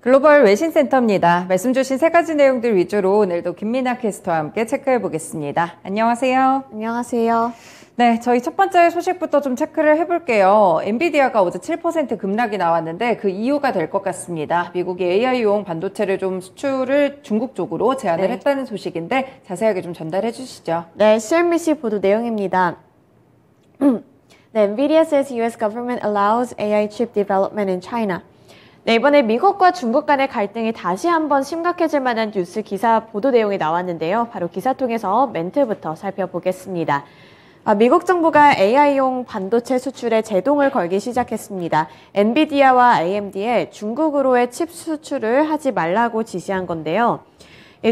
글로벌 외신센터입니다. 말씀 주신 세 가지 내용들 위주로 오늘도 김민아 캐스터와 함께 체크해 보겠습니다. 안녕하세요. 안녕하세요. 네, 저희 첫 번째 소식부터 좀 체크를 해볼게요. 엔비디아가 어제 7% 급락이 나왔는데 그 이유가 될 것 같습니다. 미국이 AI용 반도체를 좀 수출을 중국 쪽으로 제한을 했다는 소식인데 자세하게 좀 전달해 주시죠. 네, CNBC 보도 내용입니다. 네, NVIDIA says US government allows AI chip development in China. 네, 이번에 미국과 중국 간의 갈등이 다시 한번 심각해질 만한 뉴스 기사 보도 내용이 나왔는데요. 바로 기사 통해서 멘트부터 살펴보겠습니다. 미국 정부가 AI용 반도체 수출에 제동을 걸기 시작했습니다. 엔비디아와 AMD에 중국으로의 칩 수출을 하지 말라고 지시한 건데요.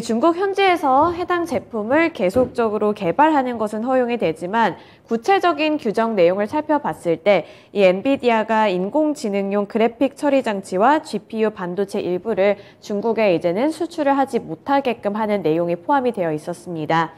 중국 현지에서 해당 제품을 계속적으로 개발하는 것은 허용이 되지만 구체적인 규정 내용을 살펴봤을 때 이 엔비디아가 인공지능용 그래픽 처리 장치와 GPU 반도체 일부를 중국에 이제는 수출을 하지 못하게끔 하는 내용이 포함이 되어 있었습니다.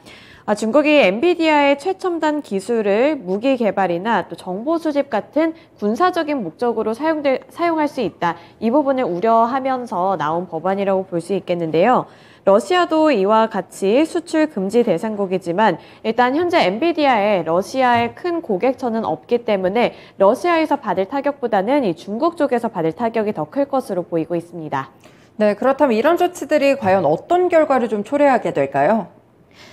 중국이 엔비디아의 최첨단 기술을 무기 개발이나 또 정보 수집 같은 군사적인 목적으로 사용할 수 있다. 이 부분을 우려하면서 나온 법안이라고 볼 수 있겠는데요. 러시아도 이와 같이 수출 금지 대상국이지만 일단 현재 엔비디아에 러시아의 큰 고객처는 없기 때문에 러시아에서 받을 타격보다는 이 중국 쪽에서 받을 타격이 더 클 것으로 보이고 있습니다. 네, 그렇다면 이런 조치들이 과연 어떤 결과를 좀 초래하게 될까요?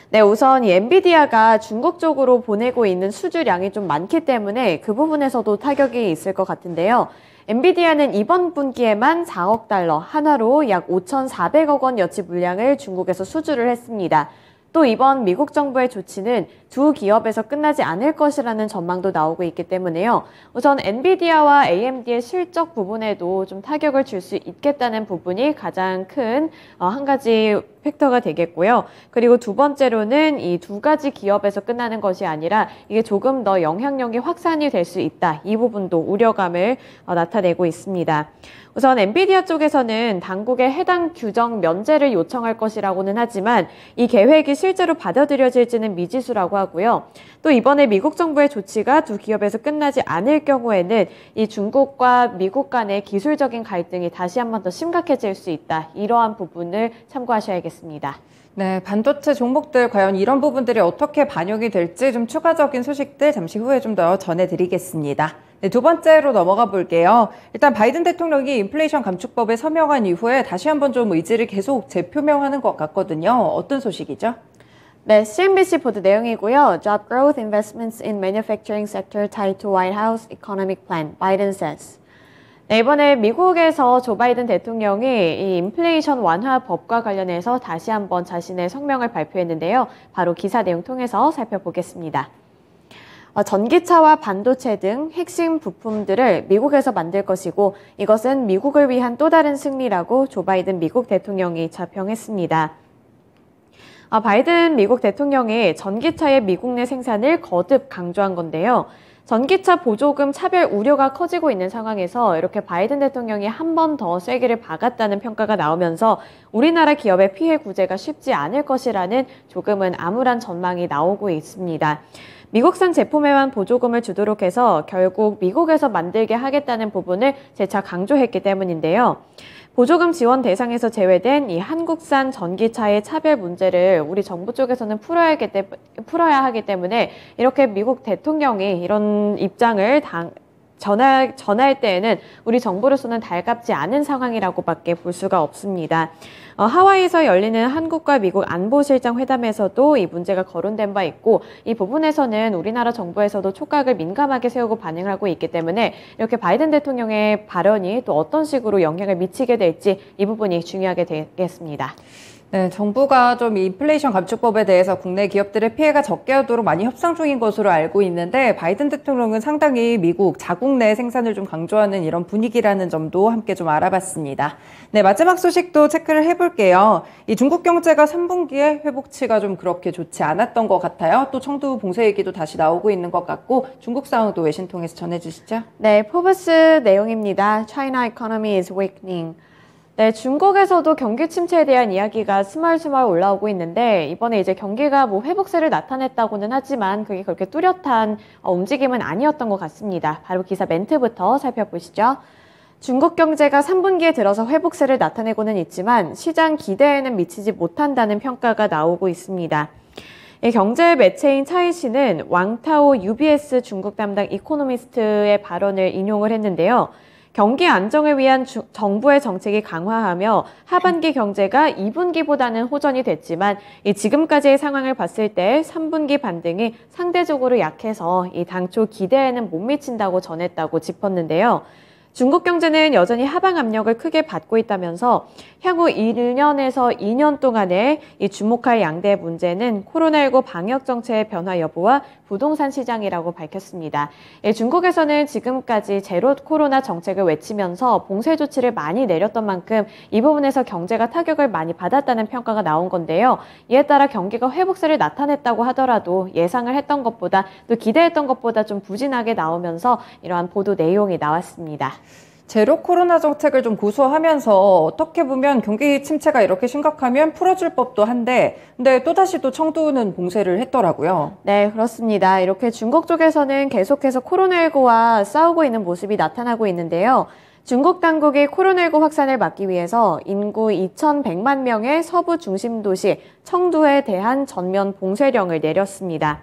네, 우선 이 엔비디아가 중국 쪽으로 보내고 있는 수주량이 좀 많기 때문에 그 부분에서도 타격이 있을 것 같은데요. 엔비디아는 이번 분기에만 4억 달러, 한화로 약 5,400억 원어치 물량을 중국에서 수주를 했습니다. 또 이번 미국 정부의 조치는 두 기업에서 끝나지 않을 것이라는 전망도 나오고 있기 때문에요. 우선 엔비디아와 AMD의 실적 부분에도 좀 타격을 줄 수 있겠다는 부분이 가장 큰 한 가지 팩터가 되겠고요. 그리고 두 번째로는 이 두 가지 기업에서 끝나는 것이 아니라 이게 조금 더 영향력이 확산이 될 수 있다. 이 부분도 우려감을 나타내고 있습니다. 우선 엔비디아 쪽에서는 당국에 해당 규정 면제를 요청할 것이라고는 하지만 이 계획이 실제로 받아들여질지는 미지수라고 하고요. 또 이번에 미국 정부의 조치가 두 기업에서 끝나지 않을 경우에는 이 중국과 미국 간의 기술적인 갈등이 다시 한번 더 심각해질 수 있다. 이러한 부분을 참고하셔야겠습니다. 네, 반도체 종목들 과연 이런 부분들이 어떻게 반영이 될지 좀 추가적인 소식들 잠시 후에 좀 더 전해드리겠습니다. 네, 두 번째로 넘어가 볼게요. 일단 바이든 대통령이 인플레이션 감축법에 서명한 이후에 다시 한번 좀 의지를 계속 재표명하는 것 같거든요. 어떤 소식이죠? 네, CNBC 보도 내용이고요. Job growth investments in manufacturing sector tied to White House economic plan, Biden says. 네, 이번에 미국에서 조 바이든 대통령이 이 인플레이션 완화 법과 관련해서 다시 한번 자신의 성명을 발표했는데요. 바로 기사 내용 통해서 살펴보겠습니다. 전기차와 반도체 등 핵심 부품들을 미국에서 만들 것이고 이것은 미국을 위한 또 다른 승리라고 조 바이든 미국 대통령이 자평했습니다. 바이든 미국 대통령이 전기차의 미국 내 생산을 거듭 강조한 건데요. 전기차 보조금 차별 우려가 커지고 있는 상황에서 이렇게 바이든 대통령이 한 번 더 쐐기를 박았다는 평가가 나오면서 우리나라 기업의 피해 구제가 쉽지 않을 것이라는 조금은 암울한 전망이 나오고 있습니다. 미국산 제품에만 보조금을 주도록 해서 결국 미국에서 만들게 하겠다는 부분을 재차 강조했기 때문인데요. 보조금 지원 대상에서 제외된 이 한국산 전기차의 차별 문제를 우리 정부 쪽에서는 풀어야 하기 때문에 이렇게 미국 대통령이 이런 입장을 전할 때에는 우리 정부로서는 달갑지 않은 상황이라고밖에 볼 수가 없습니다. 하와이에서 열리는 한국과 미국 안보실장 회담에서도 이 문제가 거론된 바 있고 이 부분에서는 우리나라 정부에서도 촉각을 민감하게 세우고 반응을 하고 있기 때문에 이렇게 바이든 대통령의 발언이 또 어떤 식으로 영향을 미치게 될지 이 부분이 중요하게 되겠습니다. 네, 정부가 좀 인플레이션 감축법에 대해서 국내 기업들의 피해가 적게 하도록 많이 협상 중인 것으로 알고 있는데 바이든 대통령은 상당히 미국 자국 내 생산을 좀 강조하는 이런 분위기라는 점도 함께 좀 알아봤습니다. 네, 마지막 소식도 체크를 해볼게요. 이 중국 경제가 3분기에 회복치가 좀 그렇게 좋지 않았던 것 같아요. 또 청두 봉쇄 얘기도 다시 나오고 있는 것 같고 중국 상황도 외신 통해서 전해주시죠. 네, 포브스 내용입니다. China economy is weakening. 네, 중국에서도 경기 침체에 대한 이야기가 스멀스멀 올라오고 있는데 이번에 이제 경기가 회복세를 나타냈다고는 하지만 그게 그렇게 뚜렷한 움직임은 아니었던 것 같습니다. 바로 기사 멘트부터 살펴보시죠. 중국 경제가 3분기에 들어서 회복세를 나타내고는 있지만 시장 기대에는 미치지 못한다는 평가가 나오고 있습니다. 경제 매체인 차이시는 왕타오 UBS 중국 담당 이코노미스트의 발언을 인용을 했는데요. 경기 안정을 위한 정부의 정책이 강화하며 하반기 경제가 2분기보다는 호전이 됐지만 지금까지의 상황을 봤을 때 3분기 반등이 상대적으로 약해서 당초 기대에는 못 미친다고 전했다고 짚었는데요. 중국 경제는 여전히 하방 압력을 크게 받고 있다면서 향후 1년에서 2년 동안에 주목할 양대 문제는 코로나19 방역 정책의 변화 여부와 부동산 시장이라고 밝혔습니다. 중국에서는 지금까지 제로 코로나 정책을 외치면서 봉쇄 조치를 많이 내렸던 만큼 이 부분에서 경제가 타격을 많이 받았다는 평가가 나온 건데요. 이에 따라 경기가 회복세를 나타냈다고 하더라도 예상을 했던 것보다 또 기대했던 것보다 좀 부진하게 나오면서 이러한 보도 내용이 나왔습니다. 제로 코로나 정책을 좀 고수하면서 어떻게 보면 경기 침체가 이렇게 심각하면 풀어줄 법도 한데 근데 또다시 또 청두는 봉쇄를 했더라고요. 네, 그렇습니다. 이렇게 중국 쪽에서는 계속해서 코로나19와 싸우고 있는 모습이 나타나고 있는데요. 중국 당국이 코로나19 확산을 막기 위해서 인구 2,100만 명의 서부 중심 도시 청두에 대한 전면 봉쇄령을 내렸습니다.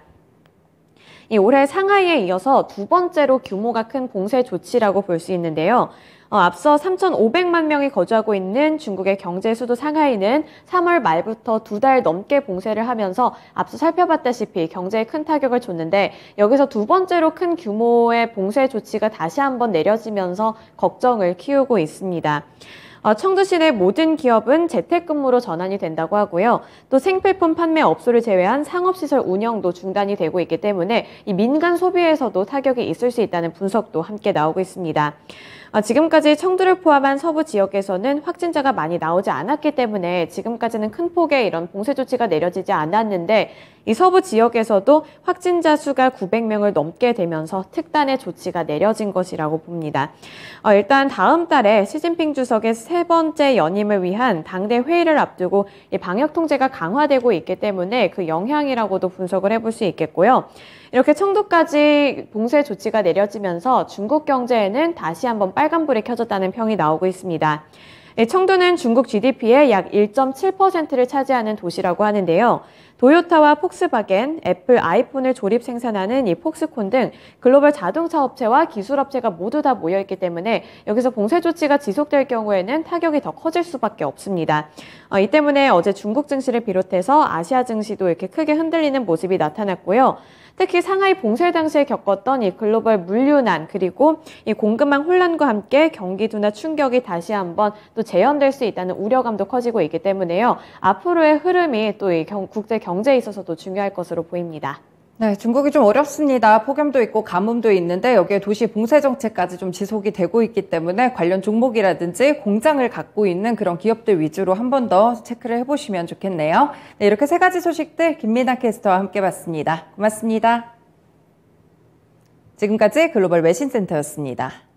올해 상하이에 이어서 두 번째로 규모가 큰 봉쇄 조치라고 볼 수 있는데요. 앞서 3,500만 명이 거주하고 있는 중국의 경제 수도 상하이는 3월 말부터 2달 넘게 봉쇄를 하면서 앞서 살펴봤다시피 경제에 큰 타격을 줬는데 여기서 두 번째로 큰 규모의 봉쇄 조치가 다시 한번 내려지면서 걱정을 키우고 있습니다. 청두시 내 모든 기업은 재택근무로 전환이 된다고 하고요. 또 생필품 판매 업소를 제외한 상업시설 운영도 중단이 되고 있기 때문에 이 민간 소비에서도 타격이 있을 수 있다는 분석도 함께 나오고 있습니다. 지금까지 청두를 포함한 서부 지역에서는 확진자가 많이 나오지 않았기 때문에 지금까지는 큰 폭의 이런 봉쇄 조치가 내려지지 않았는데 이 서부 지역에서도 확진자 수가 900명을 넘게 되면서 특단의 조치가 내려진 것이라고 봅니다. 일단 다음 달에 시진핑 주석의 세 번째 연임을 위한 당대 회의를 앞두고 이 방역 통제가 강화되고 있기 때문에 그 영향이라고도 분석을 해볼 수 있겠고요. 이렇게 청두까지 봉쇄 조치가 내려지면서 중국 경제에는 다시 한번 빨간불이 켜졌다는 평이 나오고 있습니다. 청두는 중국 GDP의 약 1.7%를 차지하는 도시라고 하는데요. 도요타와 폭스바겐, 애플 아이폰을 조립 생산하는 이 폭스콘 등 글로벌 자동차 업체와 기술 업체가 모두 다 모여있기 때문에 여기서 봉쇄 조치가 지속될 경우에는 타격이 더 커질 수밖에 없습니다. 이 때문에 어제 중국 증시를 비롯해서 아시아 증시도 이렇게 크게 흔들리는 모습이 나타났고요. 특히 상하이 봉쇄 당시에 겪었던 이 글로벌 물류난 그리고 이 공급망 혼란과 함께 경기 둔화 충격이 다시 한번 또 재현될 수 있다는 우려감도 커지고 있기 때문에요. 앞으로의 흐름이 또 이 국제 경제에 있어서도 중요할 것으로 보입니다. 네, 중국이 좀 어렵습니다. 폭염도 있고 가뭄도 있는데 여기에 도시 봉쇄 정책까지 좀 지속이 되고 있기 때문에 관련 종목이라든지 공장을 갖고 있는 그런 기업들 위주로 한 번 더 체크를 해보시면 좋겠네요. 네, 이렇게 세 가지 소식들 김민아 캐스터와 함께 봤습니다. 고맙습니다. 지금까지 글로벌 외신센터였습니다.